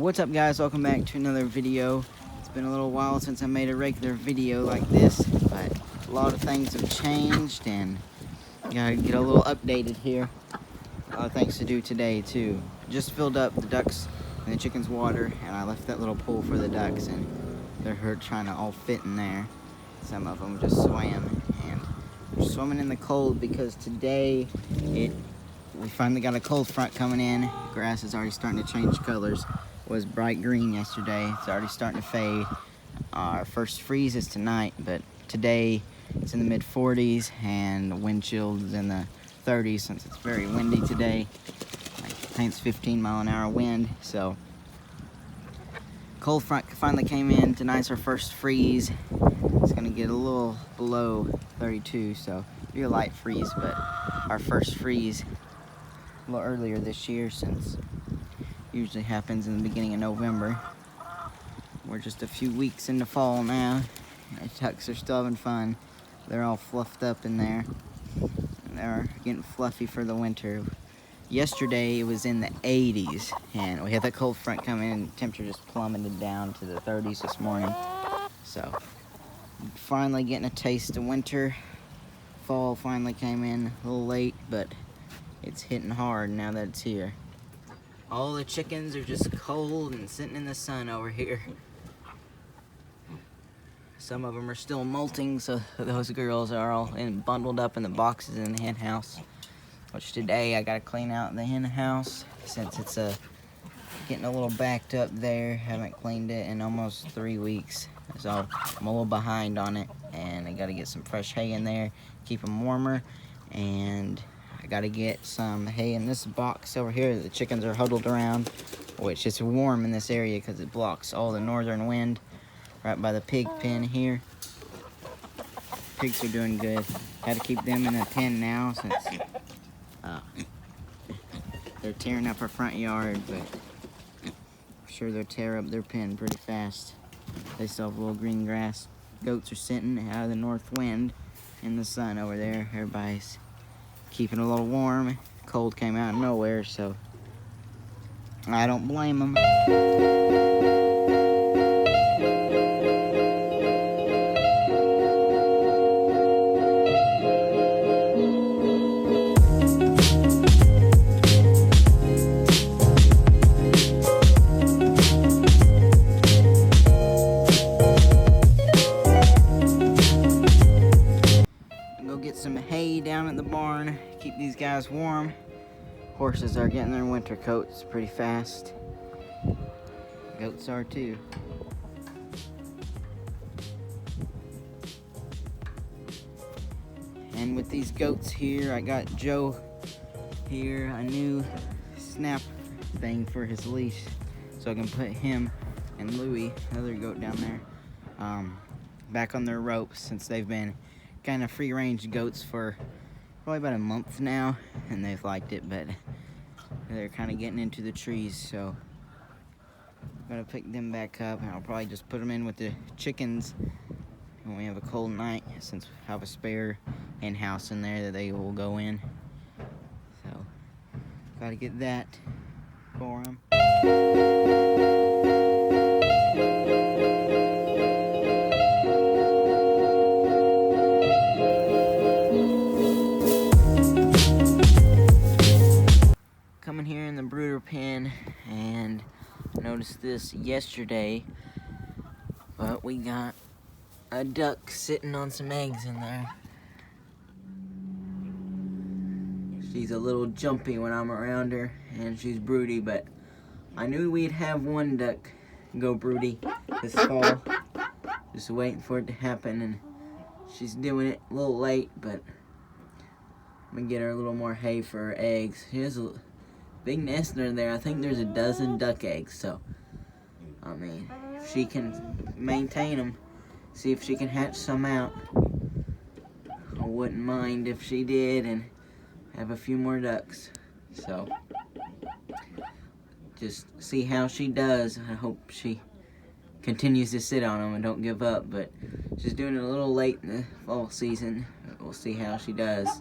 What's up, guys? Welcome back to another video. It's been a little while since I made a regular video like this, but a lot of things have changed and gotta get a little updated here. A lot of things to do today too. Just filled up the ducks and the chickens' water, and I left that little pool for the ducks, and they're trying to all fit in there. Some of them just swam, and they're swimming in the cold because today we finally got a cold front coming in. Grass is already starting to change colors. It was bright green yesterday. It's already starting to fade. Our first freeze is tonight, but today it's in the mid 40s and wind chill is in the 30s since it's very windy today. I think it's 15 mile an hour wind. So cold front finally came in. Tonight's our first freeze. It's gonna get a little below 32, so it'll be a light freeze, but our first freeze a little earlier this year since it usually happens in the beginning of November. We're just a few weeks into fall now. The ducks are still having fun. They're all fluffed up in there. They're getting fluffy for the winter. Yesterday it was in the 80s and we had that cold front come in. Temperature just plummeted down to the 30s this morning. So finally getting a taste of winter. Fall finally came in a little late, but it's hitting hard now that it's here. All the chickens are just cold and sitting in the sun over here. Some of them are still molting, so those girls are all bundled up in the boxes in the hen house. Which today I gotta clean out the hen house since it's getting a little backed up there. Haven't cleaned it in almost 3 weeks, so I'm a little behind on it, and I gotta get some fresh hay in there, keep them warmer, and I gotta get some hay in this box over here that the chickens are huddled around, which is warm in this area because it blocks all the northern wind right by the pig pen here. Pigs are doing good. Had to keep them in a pen now since they're tearing up our front yard, but I'm sure they'll tear up their pen pretty fast. They still have a little green grass. Goats are sitting out of the north wind in the sun over there. Everybody's keeping a little warm. Cold came out of nowhere, so I don't blame them. Some hay down at the barn, keep these guys warm. Horses are getting their winter coats pretty fast. Goats are too. And with these goats here, I got Joe here a new snap thing for his leash, so I can put him and Louie, another goat down there, back on their ropes since they've been kind of free-range goats for probably about a month now, and they've liked it, but they're kind of getting into the trees, so I'm gonna pick them back up, and I'll probably just put them in with the chickens when we have a cold night, since we have a spare hen house in there that they will go in. So gotta get that for them. Coming here in the brooder pen, and noticed this yesterday, but we got a duck sitting on some eggs in there. She's a little jumpy when I'm around her, and she's broody, but I knew we'd have one duck go broody this fall. Just waiting for it to happen, and she's doing it a little late, but I'm gonna get her a little more hay for her eggs. She has a big nest in there. I think there's a dozen duck eggs, so I mean, if she can maintain them, see if she can hatch some out. I wouldn't mind if she did and have a few more ducks. So just see how she does. I hope she continues to sit on them and don't give up, but she's doing it a little late in the fall season. We'll see how she does.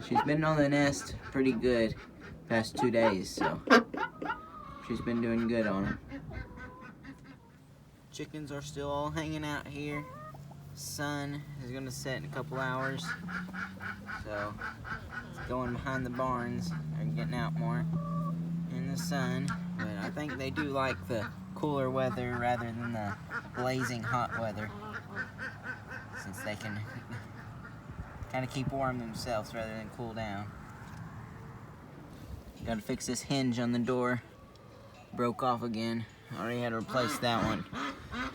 She's been on the nest pretty good past 2 days, so she's been doing good on them. Chickens are still all hanging out here. Sun is gonna set in a couple hours, so going behind the barns and getting out more in the sun. But I think they do like the cooler weather rather than the blazing hot weather, since they can kind of keep warm themselves rather than cool down. Gotta fix this hinge on the door. Broke off again. Already had to replace that one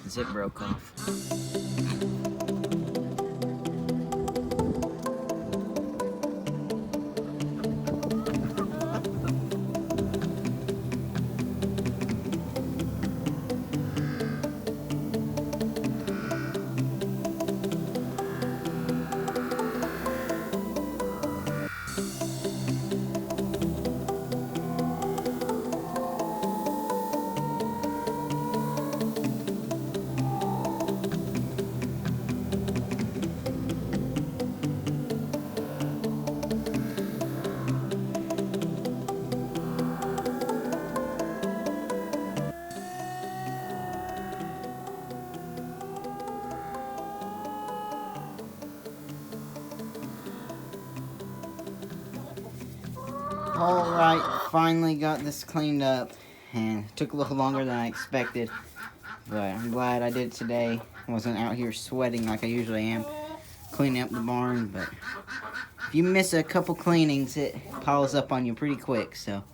since it broke off. Alright, finally got this cleaned up, and it took a little longer than I expected, but I'm glad I did it today. I wasn't out here sweating like I usually am cleaning up the barn, but if you miss a couple cleanings, it piles up on you pretty quick, so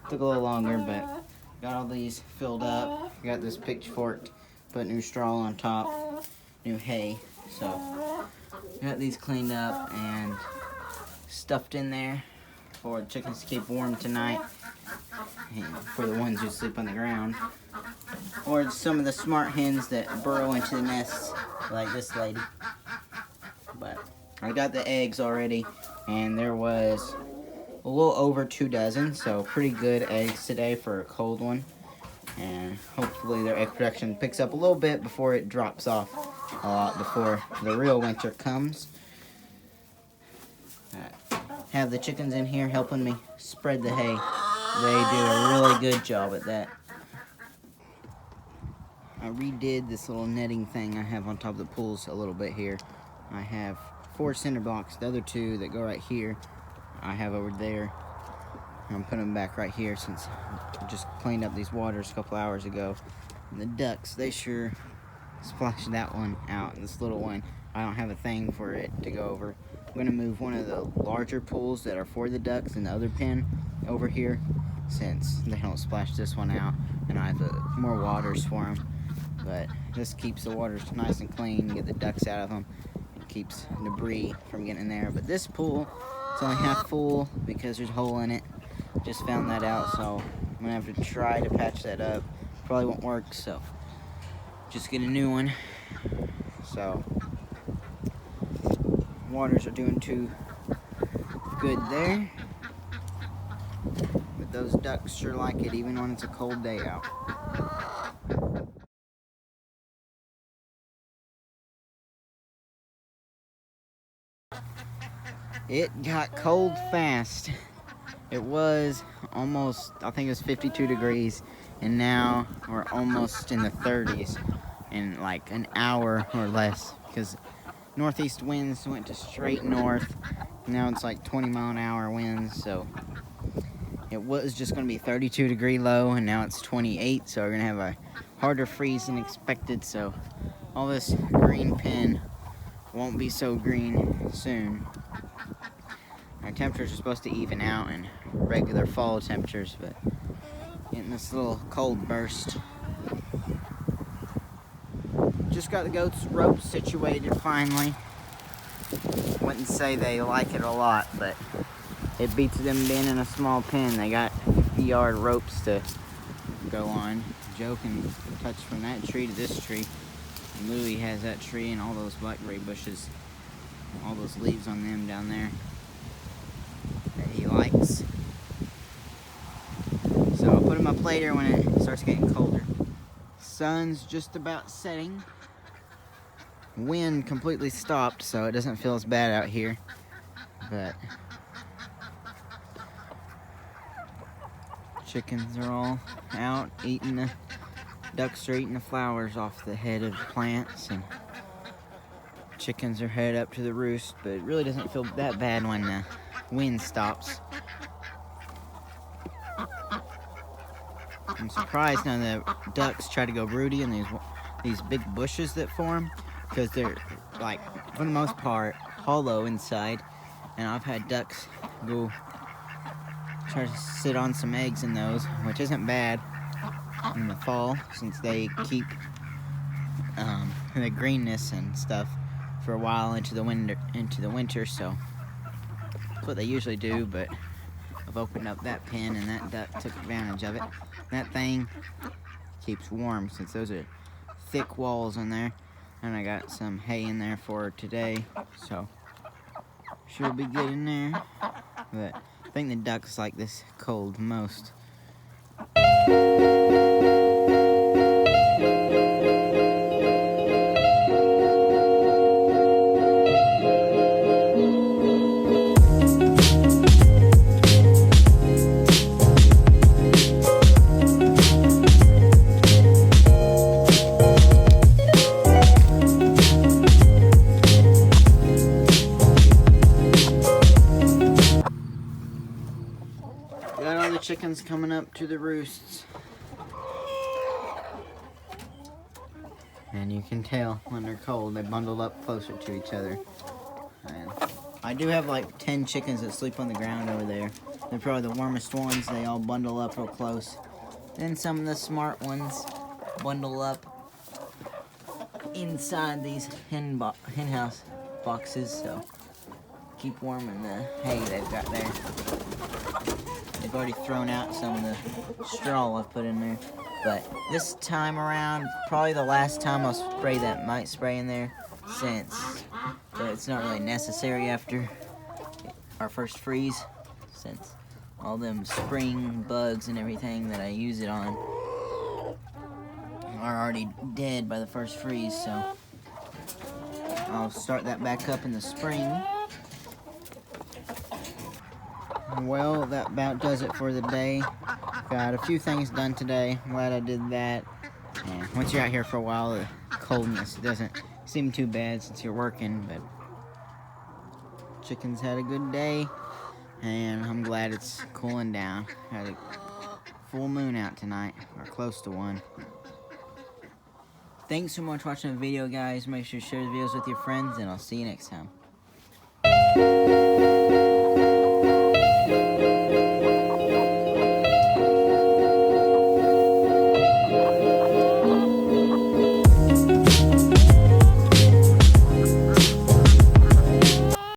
it took a little longer, but got all these filled up. Got this pitchfork, put new straw on top, new hay, so got these cleaned up and stuffed in there for the chickens to keep warm tonight, and for the ones who sleep on the ground, or some of the smart hens that burrow into the nests like this lady. But I got the eggs already, and there was a little over 2 dozen, so pretty good eggs today for a cold one, and hopefully their egg production picks up a little bit before it drops off a lot before the real winter comes. Have the chickens in here helping me spread the hay. They do a really good job at that. I redid this little netting thing I have on top of the pools a little bit here. I have 4 cinder blocks. The other 2 that go right here, I have over there. I'm putting them back right here since I just cleaned up these waters a couple hours ago. And the ducks, they sure splashed that one out. This little one, I don't have a thing for it to go over. I'm going to move one of the larger pools that are for the ducks in the other pen over here, since they don't splash this one out, and I have more waters for them. But this keeps the waters nice and clean, get the ducks out of them, and keeps debris from getting in there. But this pool, it's only half full because there's a hole in it. Just found that out, so I'm going to have to try to patch that up. Probably won't work, so just get a new one. So waters are doing too good there, but those ducks sure like it even when it's a cold day out. It got cold fast. It was almost, I think it was 52 degrees, and now we're almost in the 30s in like an hour or less, because northeast winds went to straight north. Now it's like 20-mile-an-hour winds, so it was just going to be 32-degree low, and now it's 28, so we're going to have a harder freeze than expected, so all this green pen won't be so green soon. Our temperatures are supposed to even out in regular fall temperatures, but getting this little cold burst. Just got the goats' ropes situated finally. Wouldn't say they like it a lot, but it beats them being in a small pen. They got 50-yard ropes to go on. Joe can touch from that tree to this tree. And Louie has that tree and all those blackberry bushes, all those leaves on them down there that he likes. So I'll put them up later when it starts getting colder. Sun's just about setting. Wind completely stopped, so it doesn't feel as bad out here, but Chickens are all out eating the ducks are eating the flowers off the head of plants, and chickens are headed up to the roost, but it really doesn't feel that bad when the wind stops. I'm surprised none of the ducks try to go broody in these big bushes that form, because they're, like, for the most part, hollow inside, and I've had ducks go try to sit on some eggs in those, which isn't bad in the fall, since they keep the greenness and stuff for a while into the winter, so that's what they usually do. But I've opened up that pen and that duck took advantage of it. That thing keeps warm since those are thick walls in there, and I got some hay in there for her today, so she'll be good in there. But I think the ducks like this cold most. Got all the chickens coming up to the roosts. And you can tell when they're cold, they bundle up closer to each other. And I do have like 10 chickens that sleep on the ground over there. They're probably the warmest ones. They all bundle up real close. Then some of the smart ones bundle up inside these hen house boxes, so keep warm in the hay they've got there. They've already thrown out some of the straw I've put in there. But this time around, probably the last time I'll spray that mite spray in there, since it's not really necessary after our first freeze, since all them spring bugs and everything that I use it on are already dead by the first freeze, so I'll start that back up in the spring. Well, that about does it for the day. Got a few things done today. I'm glad I did that. And once you're out here for a while, the coldness doesn't seem too bad since you're working, but chickens had a good day, and I'm glad it's cooling down. Had a full moon out tonight, or close to one. Thanks so much for watching the video, guys. Make sure to share the videos with your friends, and I'll see you next time.